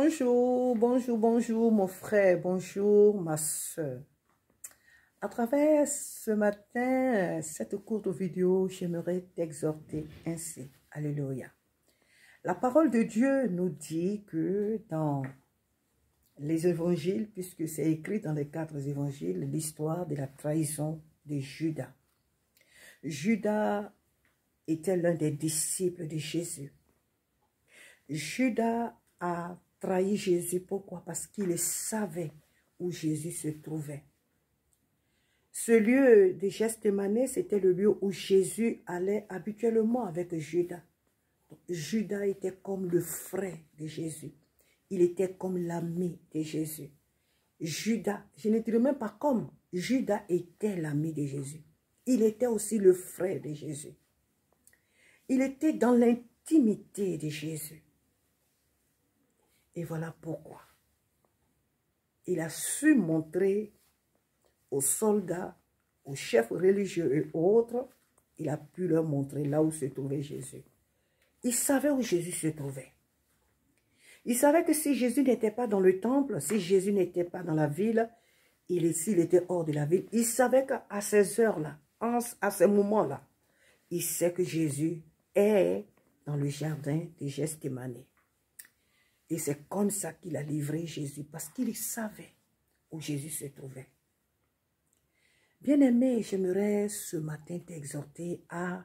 Bonjour, bonjour, bonjour mon frère, bonjour ma soeur. À travers ce matin, cette courte vidéo, j'aimerais t'exhorter ainsi. Alléluia. La parole de Dieu nous dit que dans les évangiles, puisque c'est écrit dans les 4 évangiles, l'histoire de la trahison de Judas. Judas était l'un des disciples de Jésus. Judas a trahi Jésus. Pourquoi? Parce qu'il savait où Jésus se trouvait. Ce lieu de Gethsémani, c'était le lieu où Jésus allait habituellement avec Judas. Donc, Judas était comme le frère de Jésus. Il était comme l'ami de Jésus. Judas, je ne dirais même pas comme, Judas était l'ami de Jésus. Il était aussi le frère de Jésus. Il était dans l'intimité de Jésus. Et voilà pourquoi. Il a su montrer aux soldats, aux chefs religieux et autres, il a pu leur montrer là où se trouvait Jésus. Il savait où Jésus se trouvait. Il savait que si Jésus n'était pas dans le temple, si Jésus n'était pas dans la ville, s'il était hors de la ville, il savait qu'à ces heures-là, à ces moments-là, il sait que Jésus est dans le jardin de Gethsémani. Et c'est comme ça qu'il a livré Jésus, parce qu'il savait où Jésus se trouvait. Bien-aimé, j'aimerais ce matin t'exhorter à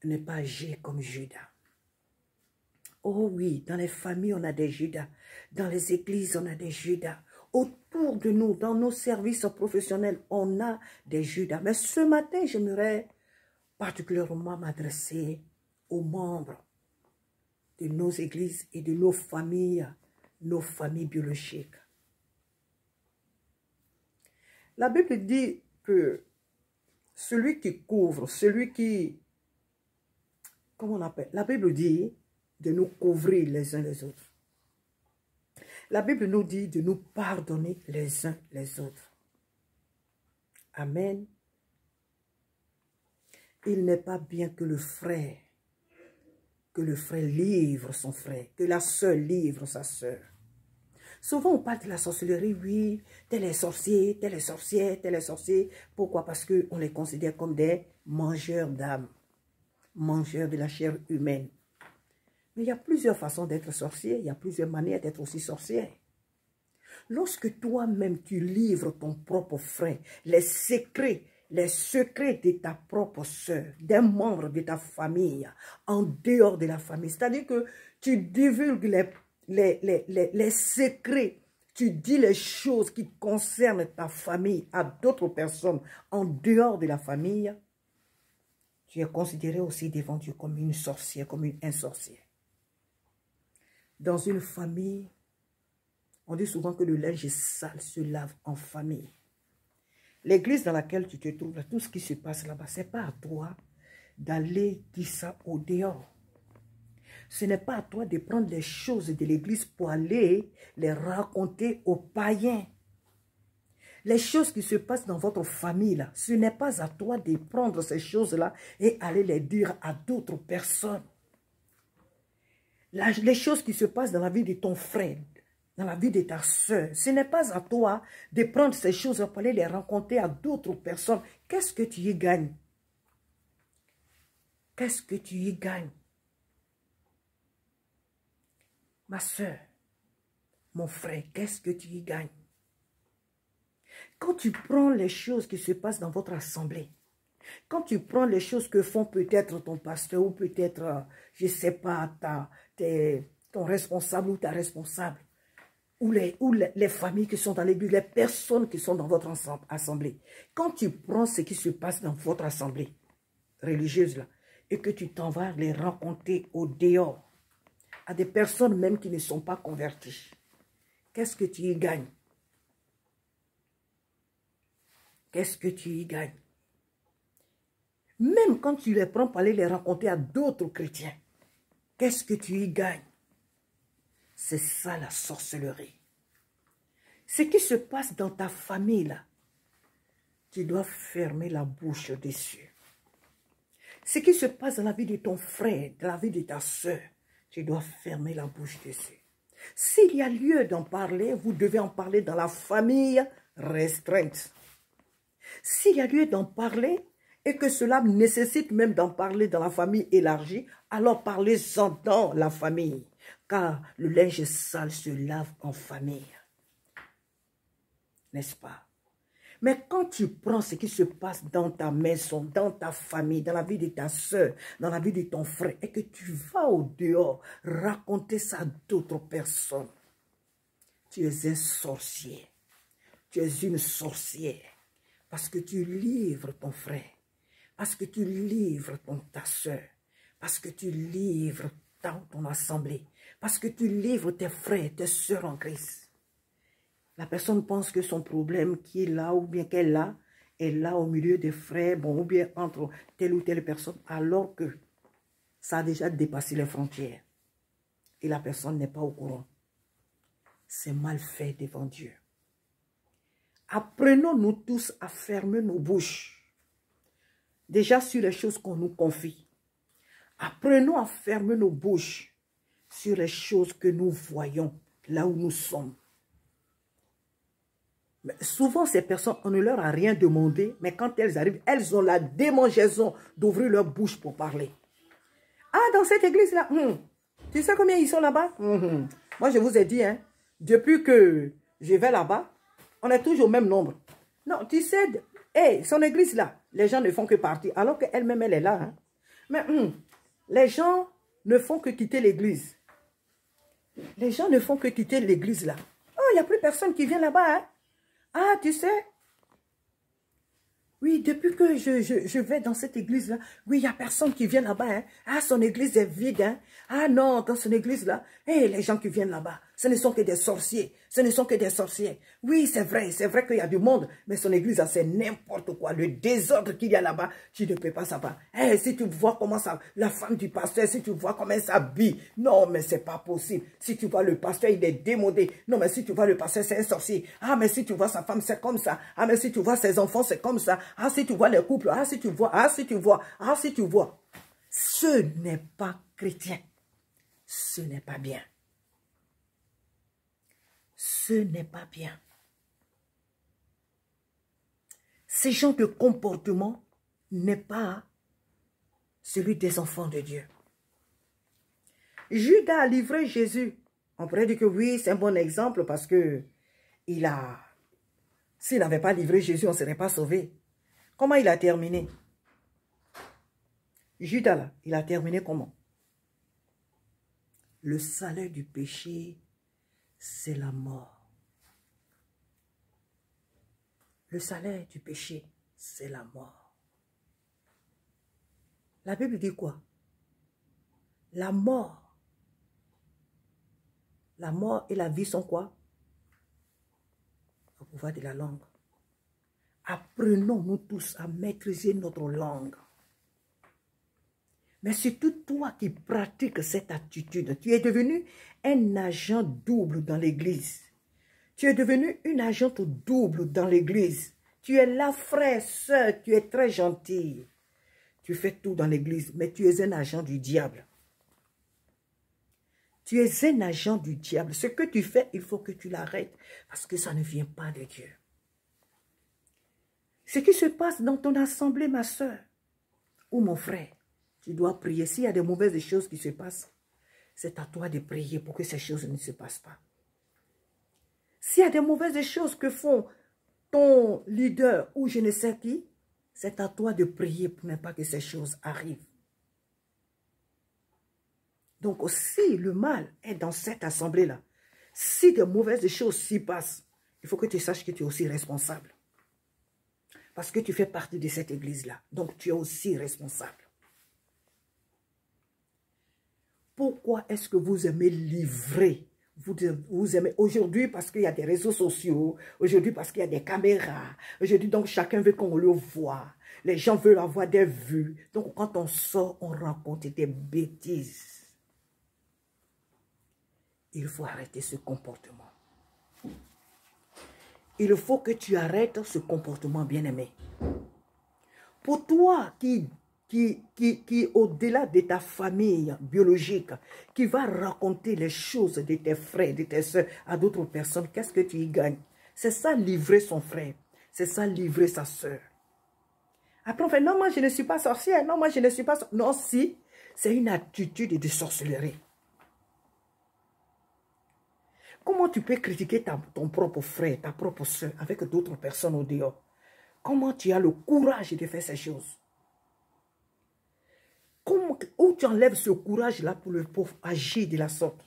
ne pas agir comme Judas. Oh oui, dans les familles, on a des Judas. Dans les églises, on a des Judas. Autour de nous, dans nos services professionnels, on a des Judas. Mais ce matin, j'aimerais particulièrement m'adresser aux membres de nos églises et de nos familles biologiques. La Bible dit que celui qui couvre, comment on appelle? La Bible dit de nous couvrir les uns les autres. La Bible nous dit de nous pardonner les uns les autres. Amen. Il n'est pas bien que le frère livre son frère, que la sœur livre sa sœur. Souvent, on parle de la sorcellerie, oui, tel est sorcier, tel est sorcière, tel est sorcier. Pourquoi? Parce qu'on les considère comme des mangeurs d'âme, mangeurs de la chair humaine. Mais il y a plusieurs façons d'être sorcier, il y a plusieurs manières d'être aussi sorcière. Lorsque toi-même, tu livres ton propre frère, les secrets de ta propre sœur, d'un membre de ta famille, en dehors de la famille, c'est-à-dire que tu divulgues les secrets, tu dis les choses qui concernent ta famille à d'autres personnes en dehors de la famille, tu es considéré aussi devant Dieu comme une sorcière, comme un sorcier. Dans une famille, on dit souvent que le linge sale se lave en famille. L'église dans laquelle tu te trouves, tout ce qui se passe là-bas, ce n'est pas à toi d'aller dire ça au dehors. Ce n'est pas à toi de prendre les choses de l'église pour aller les raconter aux païens. Les choses qui se passent dans votre famille, là, ce n'est pas à toi de prendre ces choses-là et aller les dire à d'autres personnes. Les choses qui se passent dans la vie de ton frère, dans la vie de ta soeur, ce n'est pas à toi de prendre ces choses pour aller les raconter à d'autres personnes. Qu'est-ce que tu y gagnes? Qu'est-ce que tu y gagnes? Ma soeur, mon frère, qu'est-ce que tu y gagnes? Quand tu prends les choses qui se passent dans votre assemblée, quand tu prends les choses que font peut-être ton pasteur ou peut-être, je ne sais pas, ton responsable ou ta responsable, ou les familles qui sont dans l'église, les personnes qui sont dans votre assemblée, quand tu prends ce qui se passe dans votre assemblée religieuse là, et que tu t'en vas les raconter au dehors, à des personnes même qui ne sont pas converties, qu'est-ce que tu y gagnes? Qu'est-ce que tu y gagnes? Même quand tu les prends pour aller les raconter à d'autres chrétiens, qu'est-ce que tu y gagnes? C'est ça la sorcellerie. Ce qui se passe dans ta famille là, tu dois fermer la bouche dessus. Ce qui se passe dans la vie de ton frère, dans la vie de ta soeur, tu dois fermer la bouche dessus. S'il y a lieu d'en parler, vous devez en parler dans la famille restreinte. S'il y a lieu d'en parler et que cela nécessite même d'en parler dans la famille élargie, alors parlez-en dans la famille. Car le linge sale se lave en famille. N'est-ce pas? Mais quand tu prends ce qui se passe dans ta maison, dans ta famille, dans la vie de ta soeur, dans la vie de ton frère, et que tu vas au dehors raconter ça à d'autres personnes, tu es un sorcier. Tu es une sorcière. Parce que tu livres ton frère. Parce que tu livres ta soeur. Parce que tu livres ton assemblée. Parce que tu livres tes frères, tes soeurs en Christ. La personne pense que son problème qui est là ou bien qu'elle a, est là au milieu des frères, bon, ou bien entre telle ou telle personne, alors que ça a déjà dépassé les frontières. Et la personne n'est pas au courant. C'est mal fait devant Dieu. Apprenons-nous tous à fermer nos bouches. Déjà sur les choses qu'on nous confie. Apprenons à fermer nos bouches sur les choses que nous voyons, là où nous sommes. Mais souvent, ces personnes, on ne leur a rien demandé, mais quand elles arrivent, elles ont la démangeaison d'ouvrir leur bouche pour parler. Ah, dans cette église-là, tu sais combien ils sont là-bas? Moi, je vous ai dit, hein, depuis que je vais là-bas, on est toujours au même nombre. Non, tu sais, hey, son église-là, les gens ne font que partir, alors qu'elle-même, elle est là. Hein. Mais les gens ne font que quitter l'église. Les gens ne font que quitter l'église là. Oh, il n'y a plus personne qui vient là-bas. Hein. Ah, tu sais, oui, depuis que je vais dans cette église-là, oui, il n'y a personne qui vient là-bas. Hein. Ah, son église est vide. Hein. Ah non, dans son église-là, hey, les gens qui viennent là-bas, ce ne sont que des sorciers. Ce ne sont que des sorciers. Oui, c'est vrai qu'il y a du monde, mais son église, c'est n'importe quoi. Le désordre qu'il y a là-bas, tu ne peux pas savoir. Hey, si tu vois comment ça, la femme du pasteur, si tu vois comment elle s'habille, non, mais c'est pas possible. Si tu vois le pasteur, il est démodé. Non, mais si tu vois le pasteur, c'est un sorcier. Ah, mais si tu vois sa femme, c'est comme ça. Ah, mais si tu vois ses enfants, c'est comme ça. Ah, si tu vois les couples, ah, si tu vois, ah, si tu vois, ah, si tu vois. Ce n'est pas chrétien. Ce n'est pas bien. Ce n'est pas bien. Ce genre de comportement n'est pas celui des enfants de Dieu. Judas a livré Jésus. On pourrait dire que oui, c'est un bon exemple parce que s'il n'avait pas livré Jésus, on ne serait pas sauvé. Comment il a terminé? Judas là, il a terminé comment? Le salaire du péché, c'est la mort. Le salaire du péché, c'est la mort. La Bible dit quoi? La mort et la vie sont quoi? Au pouvoir de la langue. Apprenons-nous tous à maîtriser notre langue. Mais surtout toi qui pratiques cette attitude, tu es devenu un agent double dans l'église. Tu es devenu une agente double dans l'église. Tu es là, frère, sœur, tu es très gentil. Tu fais tout dans l'église, mais tu es un agent du diable. Tu es un agent du diable. Ce que tu fais, il faut que tu l'arrêtes parce que ça ne vient pas de Dieu. Ce qui se passe dans ton assemblée, ma sœur ou mon frère, tu dois prier. S'il y a des mauvaises choses qui se passent, c'est à toi de prier pour que ces choses ne se passent pas. S'il y a des mauvaises choses que font ton leader ou je ne sais qui, c'est à toi de prier pour ne pas que ces choses arrivent. Donc si le mal est dans cette assemblée-là, si de mauvaises choses s'y passent, il faut que tu saches que tu es aussi responsable. Parce que tu fais partie de cette église-là. Donc tu es aussi responsable. Pourquoi est-ce que vous aimez livrer? Vous aimez aujourd'hui parce qu'il y a des réseaux sociaux, aujourd'hui parce qu'il y a des caméras, aujourd'hui donc chacun veut qu'on le voit, les gens veulent avoir des vues. Donc quand on sort, on raconte des bêtises. Il faut arrêter ce comportement. Il faut que tu arrêtes ce comportement, bien-aimé. Pour toi qui qui au-delà de ta famille biologique, qui va raconter les choses de tes frères, de tes soeurs à d'autres personnes, qu'est-ce que tu y gagnes? C'est ça, livrer son frère. C'est ça, livrer sa soeur. Après, on fait, non, moi, je ne suis pas sorcière. Non, moi, je ne suis pas sorcière. Non, si, c'est une attitude de sorcellerie. Comment tu peux critiquer ton propre frère, ta propre soeur, avec d'autres personnes au dehors? Comment tu as le courage de faire ces choses? Où tu enlèves ce courage-là pour agir de la sorte?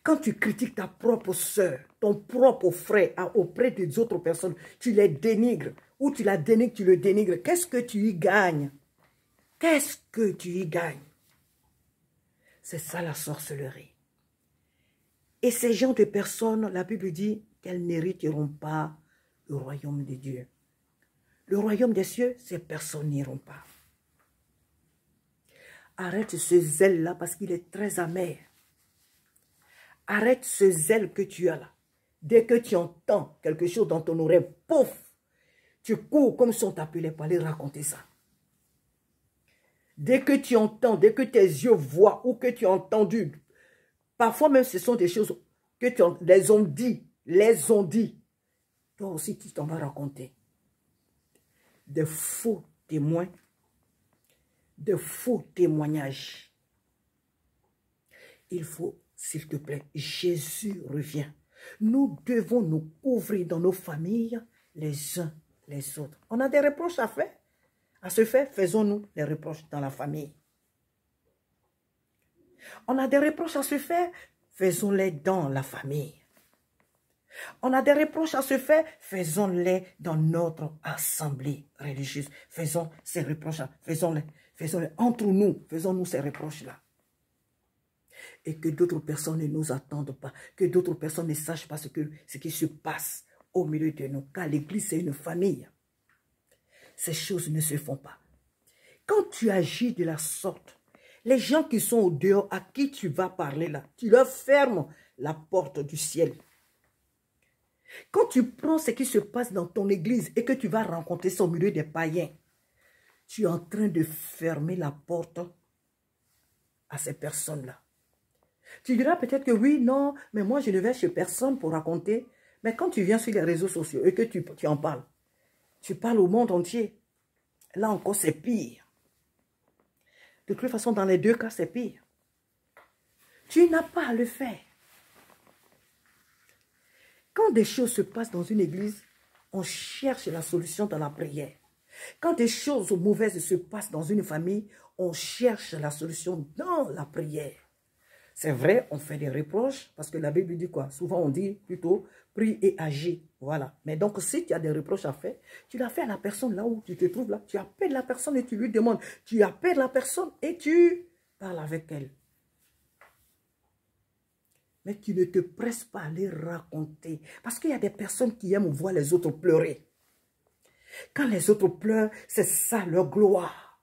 Quand tu critiques ta propre soeur, ton propre frère auprès des autres personnes, tu les dénigres, ou tu la dénigres, tu le dénigres, qu'est-ce que tu y gagnes? Qu'est-ce que tu y gagnes? C'est ça la sorcellerie. Et ces genres de personnes, la Bible dit qu'elles n'hériteront pas le royaume de Dieu. Le royaume des cieux, ces personnes n'iront pas. Arrête ce zèle-là parce qu'il est très amer. Arrête ce zèle que tu as là. Dès que tu entends quelque chose dans ton oreille, pouf, tu cours comme si on t'appelait pour aller raconter ça. Dès que tu entends, dès que tes yeux voient ou que tu as entendu, parfois même ce sont des choses que tu les ont dit. Toi aussi tu t'en vas raconter. De faux témoins, de faux témoignages. Il faut, s'il te plaît, Jésus revient. Nous devons nous couvrir dans nos familles les uns les autres. On a des reproches à faire. À ce fait, faisons-nous les reproches dans la famille. On a des reproches à se faire, faisons-les dans la famille. On a des reproches à se faire, faisons-les dans notre assemblée religieuse. Faisons ces reproches, faisons-les entre nous, faisons-nous ces reproches-là. Et que d'autres personnes ne nous attendent pas, que d'autres personnes ne sachent pas ce qui se passe au milieu de nous. Car l'église, c'est une famille. Ces choses ne se font pas. Quand tu agis de la sorte, les gens qui sont au dehors, à qui tu vas parler là, tu leur fermes la porte du ciel. Quand tu prends ce qui se passe dans ton église et que tu vas rencontrer ça au milieu des païens, tu es en train de fermer la porte à ces personnes-là. Tu diras peut-être que oui, non, mais moi je ne vais chez personne pour raconter. Mais quand tu viens sur les réseaux sociaux et que tu en parles, tu parles au monde entier. Là encore, c'est pire. De toute façon, dans les deux cas, c'est pire. Tu n'as pas à le faire. Quand des choses se passent dans une église, on cherche la solution dans la prière. Quand des choses mauvaises se passent dans une famille, on cherche la solution dans la prière. C'est vrai, on fait des reproches, parce que la Bible dit quoi? Souvent on dit plutôt, prie et agis. Voilà. Mais donc si tu as des reproches à faire, tu l'as fait à la personne là où tu te trouves là. Tu appelles la personne et tu lui demandes. Tu appelles la personne et tu parles avec elle. Mais tu ne te presses pas à les raconter. Parce qu'il y a des personnes qui aiment voir les autres pleurer. Quand les autres pleurent, c'est ça leur gloire.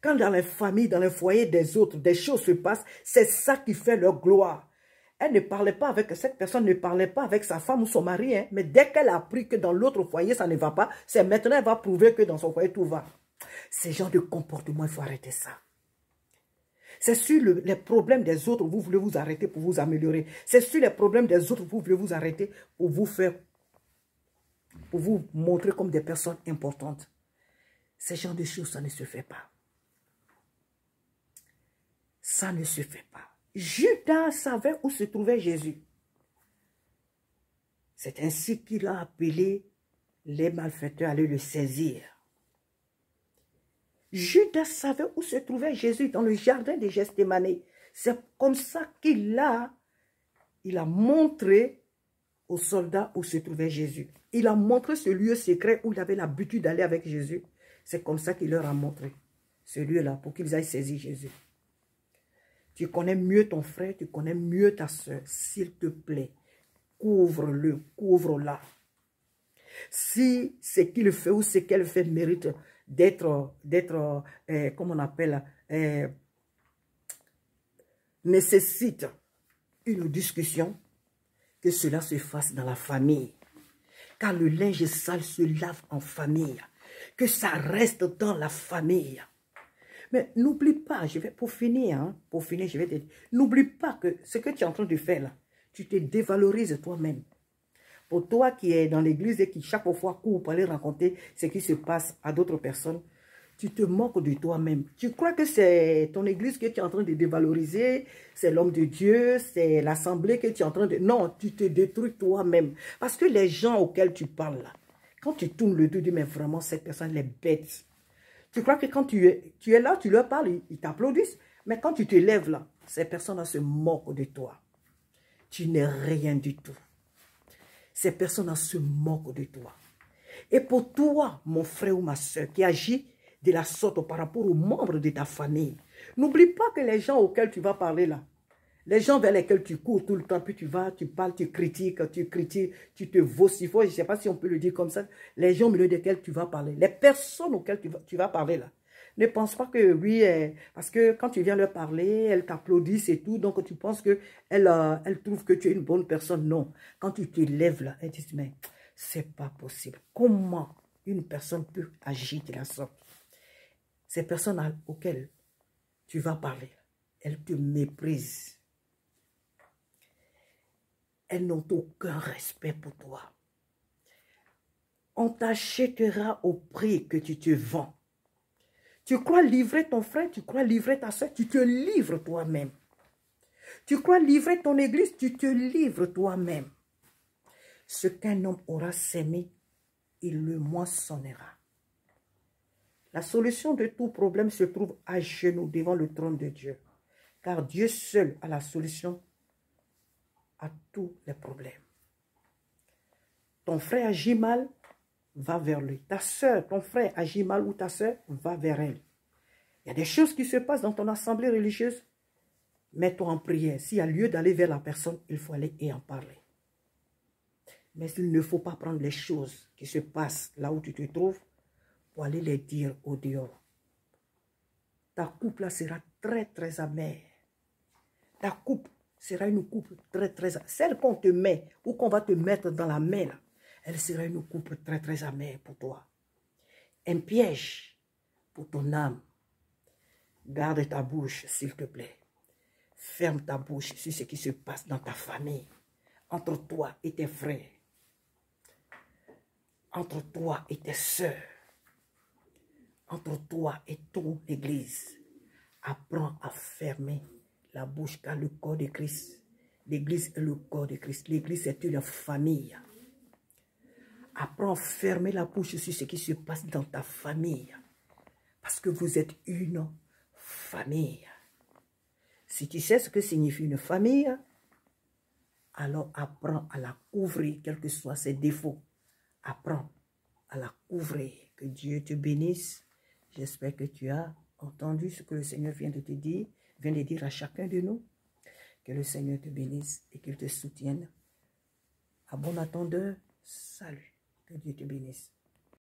Quand dans les familles, dans les foyers des autres, des choses se passent, c'est ça qui fait leur gloire. Elle ne parlait pas avec, cette personne ne parlait pas avec sa femme ou son mari, hein, mais dès qu'elle a appris que dans l'autre foyer, ça ne va pas, c'est maintenant elle va prouver que dans son foyer, tout va. Ces genres de comportement, il faut arrêter ça. C'est sur les problèmes des autres, vous voulez vous arrêter pour vous améliorer. C'est sur les problèmes des autres, vous voulez vous arrêter pour vous faire, pour vous montrer comme des personnes importantes. Ces genres de choses, ça ne se fait pas. Ça ne se fait pas. Judas savait où se trouvait Jésus. C'est ainsi qu'il a appelé les malfaiteurs à aller le saisir. Judas savait où se trouvait Jésus, dans le jardin de Gethsémani. C'est comme ça qu'il a montré aux soldats où se trouvait Jésus. Il a montré ce lieu secret où il avait l'habitude d'aller avec Jésus. C'est comme ça qu'il leur a montré ce lieu-là pour qu'ils aillent saisir Jésus. Tu connais mieux ton frère, tu connais mieux ta soeur. S'il te plaît, couvre-le, couvre-la. Si ce qu'il fait ou ce qu'elle fait mérite d'être, comment on appelle, nécessite une discussion, que cela se fasse dans la famille. Car le linge sale se lave en famille. que ça reste dans la famille. Mais n'oublie pas, pour finir, je vais te dire, n'oublie pas que ce que tu es en train de faire là, tu te dévalorises toi-même. Pour toi qui es dans l'église et qui chaque fois court pour aller raconter ce qui se passe à d'autres personnes, tu te moques de toi-même. Tu crois que c'est ton église que tu es en train de dévaloriser, c'est l'homme de Dieu, c'est l'assemblée que tu es en train de... Non, tu te détruis toi-même. Parce que les gens auxquels tu parles là, quand tu tournes le dos, tu dis, mais vraiment, cette personne, elle est bête. Tu crois que quand tu es là, tu leur parles, ils t'applaudissent. Mais quand tu te lèves là, ces personnes-là se moquent de toi. Tu n'es rien du tout. Ces personnes-là se moquent de toi. Et pour toi, mon frère ou ma soeur, qui agit de la sorte par rapport aux membres de ta famille, n'oublie pas que les gens auxquels tu vas parler là, les gens vers lesquels tu cours tout le temps, puis tu parles, tu critiques, tu te vocifères, je ne sais pas si on peut le dire comme ça, les gens au milieu desquels tu vas parler, les personnes auxquelles tu vas parler là, ne pense pas que oui, parce que quand tu viens leur parler, elles t'applaudissent et tout, donc tu penses qu'elles trouvent que tu es une bonne personne. Non, quand tu te lèves là, elles disent, mais c'est pas possible. Comment une personne peut agir de la sorte? Ces personnes auxquelles tu vas parler, elles te méprisent. Elles n'ont aucun respect pour toi. On t'achètera au prix que tu te vends. Tu crois livrer ton frère, tu crois livrer ta soeur, tu te livres toi-même. Tu crois livrer ton église, tu te livres toi-même. Ce qu'un homme aura sémé, il le moissonnera. La solution de tout problème se trouve à genoux devant le trône de Dieu. Car Dieu seul a la solution à tous les problèmes. Ton frère agit mal, va vers lui. Ta soeur, ton frère agit mal ou ta soeur, va vers elle. Il y a des choses qui se passent dans ton assemblée religieuse. Mets-toi en prière. S'il y a lieu d'aller vers la personne, il faut aller et en parler. Mais il ne faut pas prendre les choses qui se passent là où tu te trouves pour aller les dire au dehors. Ta coupe là sera très très amère. Ta coupe sera une coupe très très amère. Celle qu'on te met ou qu'on va te mettre dans la main là, elle sera une coupe très très amère pour toi. Un piège pour ton âme. Garde ta bouche, s'il te plaît. Ferme ta bouche sur ce qui se passe dans ta famille, entre toi et tes frères, entre toi et tes sœurs, entre toi et ton église. Apprends à fermer la bouche car le corps de Christ, l'église est le corps de Christ. L'église est une famille. Apprends à fermer la bouche sur ce qui se passe dans ta famille. Parce que vous êtes une famille. Si tu sais ce que signifie une famille, alors apprends à la couvrir, quels que soient ses défauts. Apprends à la couvrir. Que Dieu te bénisse. J'espère que tu as entendu ce que le Seigneur vient de te dire, vient de dire à chacun de nous. Que le Seigneur te bénisse et qu'il te soutienne. À bon attendeur, salut. Que Dieu te bénisse.